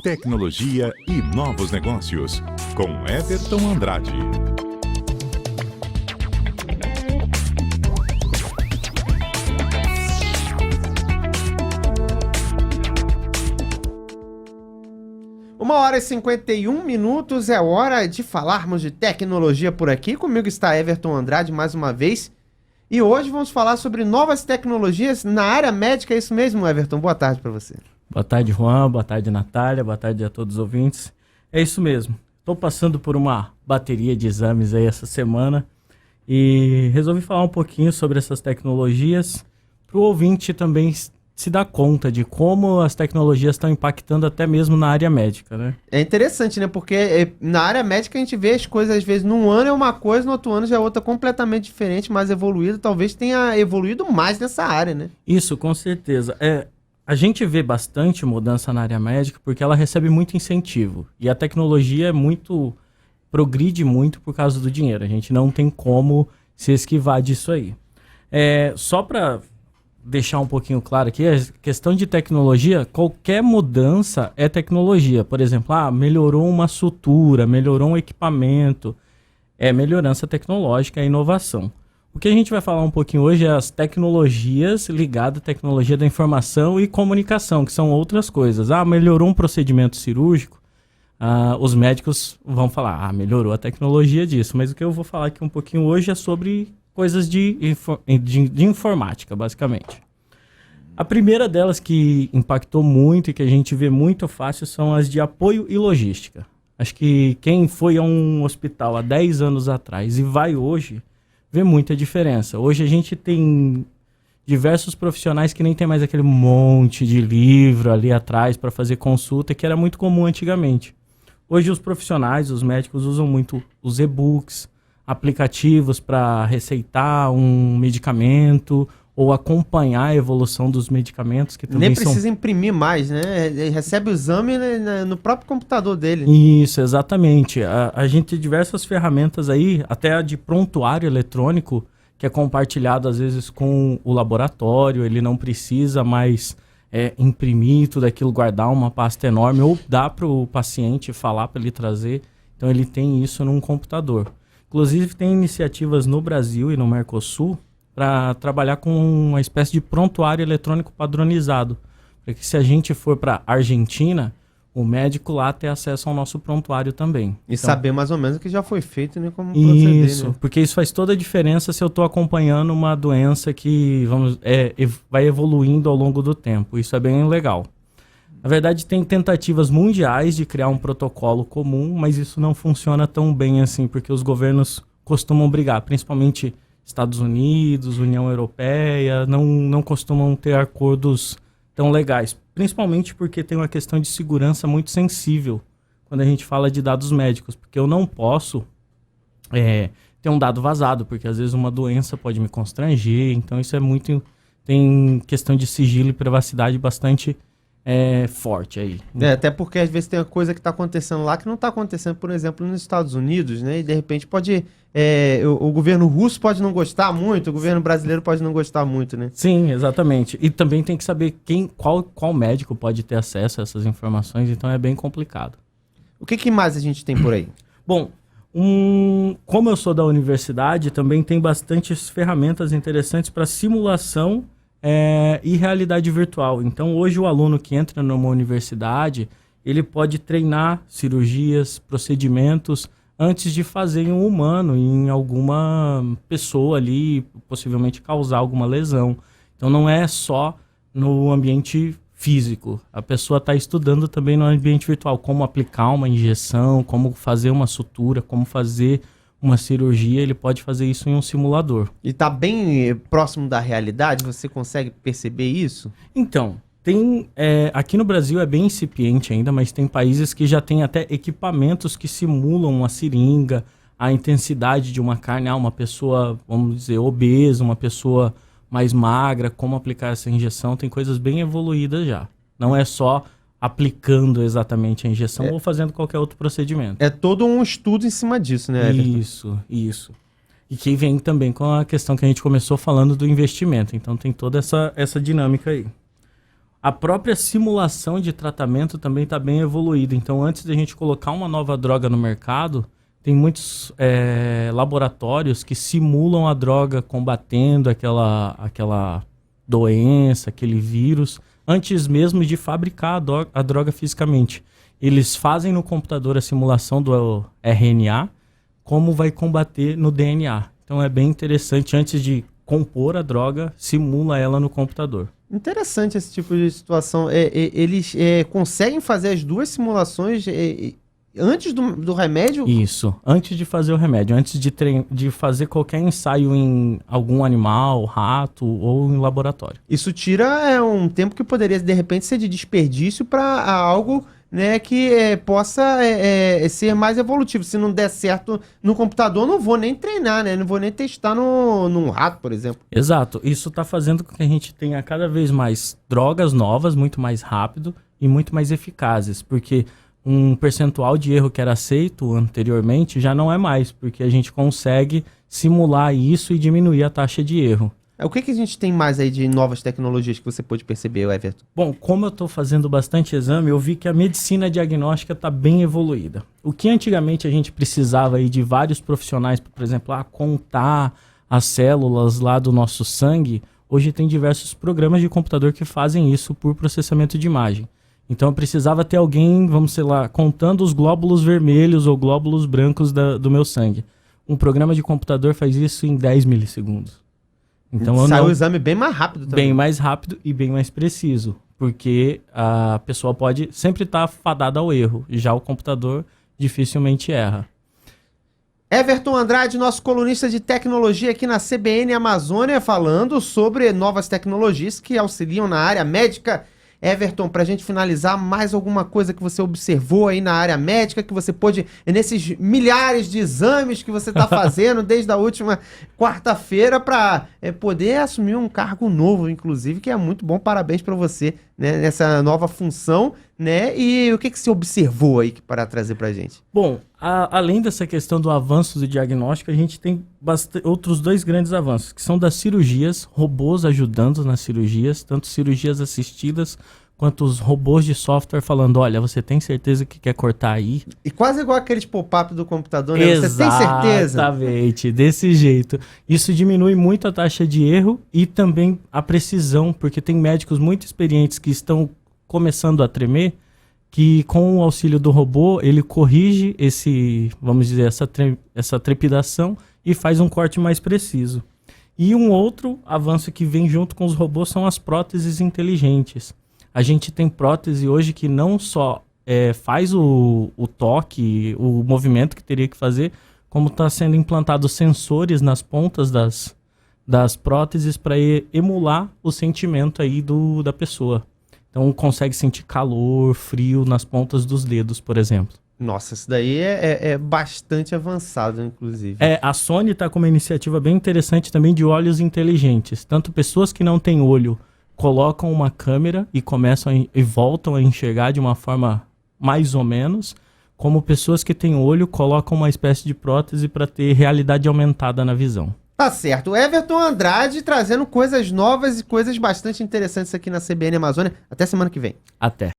tecnologia e novos negócios, com Everton Andrade. Uma hora e 51 minutos, é hora de falarmos de tecnologia por aqui. Comigo está Everton Andrade mais uma vez. E hoje vamos falar sobre novas tecnologias na área médica. É isso mesmo, Everton? Boa tarde para você. Boa tarde, Juan. Boa tarde, Natália. Boa tarde a todos os ouvintes. É isso mesmo. Estou passando por uma bateria de exames aí essa semana e resolvi falar um pouquinho sobre essas tecnologias para o ouvinte também se dar conta de como as tecnologias estão impactando até mesmo na área médica, né? É interessante, né? Porque na área médica a gente vê as coisas, às vezes, num ano é uma coisa, no outro ano já é outra completamente diferente, mais evoluída. Talvez tenha evoluído mais nessa área, né? Isso, com certeza. A gente vê bastante mudança na área médica porque ela recebe muito incentivo. E a tecnologia progride muito por causa do dinheiro. A gente não tem como se esquivar disso aí. Só para deixar um pouquinho claro aqui, a questão de tecnologia, qualquer mudança é tecnologia. Por exemplo, melhorou uma sutura, melhorou um equipamento, é melhorança tecnológica, é inovação. O que a gente vai falar um pouquinho hoje é as tecnologias ligadas à tecnologia da informação e comunicação, que são outras coisas. Melhorou um procedimento cirúrgico, os médicos vão falar, melhorou a tecnologia disso. Mas o que eu vou falar aqui um pouquinho hoje é sobre coisas de informática, basicamente. A primeira delas que impactou muito e que a gente vê muito fácil são as de apoio e logística. Acho que quem foi a um hospital há 10 anos atrás e vai hoje, vê muita diferença. Hoje a gente tem diversos profissionais que nem tem mais aquele monte de livro ali atrás para fazer consulta, que era muito comum antigamente. Hoje os profissionais, os médicos usam muito os e-books, aplicativos para receitar um medicamento ou acompanhar a evolução dos medicamentos. Que também nem precisa imprimir mais, né? Ele recebe o exame no próprio computador dele. Isso, exatamente. A gente tem diversas ferramentas aí, até a de prontuário eletrônico, que é compartilhado às vezes com o laboratório. Ele não precisa mais imprimir tudo aquilo, guardar uma pasta enorme, ou dá para o paciente falar para ele trazer. Então ele tem isso num computador. Inclusive, tem iniciativas no Brasil e no Mercosul para trabalhar com uma espécie de prontuário eletrônico padronizado. Para que se a gente for para a Argentina, o médico lá tenha acesso ao nosso prontuário também. E então, saber mais ou menos o que já foi feito, né, como proceder. Isso, né? Porque isso faz toda a diferença se eu estou acompanhando uma doença que vai evoluindo ao longo do tempo. Isso é bem legal. Na verdade, tem tentativas mundiais de criar um protocolo comum, mas isso não funciona tão bem assim, porque os governos costumam brigar, principalmente Estados Unidos, União Europeia, não costumam ter acordos tão legais, principalmente porque tem uma questão de segurança muito sensível quando a gente fala de dados médicos, porque eu não posso ter um dado vazado, porque às vezes uma doença pode me constranger, então isso tem questão de sigilo e privacidade bastante forte aí. Até porque às vezes tem uma coisa que está acontecendo lá que não está acontecendo, por exemplo, nos Estados Unidos, né? E de repente o governo russo pode não gostar muito, o governo brasileiro pode não gostar muito, né? Sim, exatamente. E também tem que saber qual médico pode ter acesso a essas informações, então é bem complicado. O que mais a gente tem por aí? Bom, como eu sou da universidade, também tem bastantes ferramentas interessantes para simulação e realidade virtual. Então, hoje o aluno que entra numa universidade, ele pode treinar cirurgias, procedimentos, antes de fazer em um humano, em alguma pessoa ali, possivelmente causar alguma lesão. Então, não é só no ambiente físico. A pessoa está estudando também no ambiente virtual, como aplicar uma injeção, como fazer uma sutura, como fazer uma cirurgia. Ele pode fazer isso em um simulador. E está bem próximo da realidade? Você consegue perceber isso? Então, aqui no Brasil é bem incipiente ainda, mas tem países que já têm até equipamentos que simulam uma seringa, a intensidade de uma carne, uma pessoa, vamos dizer, obesa, uma pessoa mais magra, como aplicar essa injeção. Tem coisas bem evoluídas já. Não é só aplicando exatamente a injeção ou fazendo qualquer outro procedimento. É todo um estudo em cima disso, né, Everton? Isso. E que vem também com a questão que a gente começou falando do investimento. Então tem toda essa dinâmica aí. A própria simulação de tratamento também está bem evoluída. Então, antes da gente colocar uma nova droga no mercado, tem muitos laboratórios que simulam a droga combatendo aquela doença, aquele vírus, antes mesmo de fabricar a droga fisicamente. Eles fazem no computador a simulação do RNA, como vai combater no DNA. Então é bem interessante, antes de compor a droga, simula ela no computador. Interessante esse tipo de situação. Eles conseguem fazer as duas simulações antes do remédio? Isso, antes de fazer o remédio, antes de fazer qualquer ensaio em algum animal, rato ou em laboratório. Isso tira um tempo que poderia, de repente, ser de desperdício para algo, né, que possa ser mais evolutivo. Se não der certo no computador, não vou nem treinar, né? Não vou nem testar num rato, por exemplo. Exato. Isso está fazendo com que a gente tenha cada vez mais drogas novas, muito mais rápido e muito mais eficazes, porque um percentual de erro que era aceito anteriormente já não é mais, porque a gente consegue simular isso e diminuir a taxa de erro. O que a gente tem mais aí de novas tecnologias que você pôde perceber, Everton? Bom, como eu estou fazendo bastante exame, eu vi que a medicina diagnóstica está bem evoluída. O que antigamente a gente precisava aí de vários profissionais, por exemplo, contar as células lá do nosso sangue, hoje tem diversos programas de computador que fazem isso por processamento de imagem. Então eu precisava ter alguém, vamos sei lá, contando os glóbulos vermelhos ou glóbulos brancos do meu sangue. Um programa de computador faz isso em 10 milissegundos. Então Sai o exame bem mais rápido também. Bem mais rápido e bem mais preciso, porque a pessoa pode sempre estar fadada ao erro, já o computador dificilmente erra. Everton Andrade, nosso colunista de tecnologia aqui na CBN Amazônia, falando sobre novas tecnologias que auxiliam na área médica. Everton, para a gente finalizar, mais alguma coisa que você observou aí na área médica, que você pôde, nesses milhares de exames que você está fazendo desde a última quarta-feira, para poder assumir um cargo novo, inclusive, que é muito bom. Parabéns para você, né, nessa nova função, né? E o que você observou aí para trazer para a gente? Bom, além dessa questão do avanço do diagnóstico, a gente tem outros dois grandes avanços, que são das cirurgias, robôs ajudando nas cirurgias, tanto cirurgias assistidas quanto os robôs de software falando, olha, você tem certeza que quer cortar aí? E quase igual aqueles pop-up do computador, né? Você tem certeza? Exatamente, desse jeito. Isso diminui muito a taxa de erro e também a precisão, porque tem médicos muito experientes que estão começando a tremer, que com o auxílio do robô, ele corrige vamos dizer, essa trepidação e faz um corte mais preciso. E um outro avanço que vem junto com os robôs são as próteses inteligentes. A gente tem prótese hoje que não só faz o toque, o movimento que teria que fazer, como está sendo implantados sensores nas pontas das próteses para emular o sentimento aí da pessoa. Então consegue sentir calor, frio nas pontas dos dedos, por exemplo. Nossa, isso daí é bastante avançado, inclusive. A Sony está com uma iniciativa bem interessante também de olhos inteligentes. Tanto pessoas que não têm olho colocam uma câmera e começam e voltam a enxergar de uma forma mais ou menos, como pessoas que têm olho colocam uma espécie de prótese para ter realidade aumentada na visão. Tá certo. Everton Andrade trazendo coisas novas e coisas bastante interessantes aqui na CBN Amazônia. Até semana que vem. Até.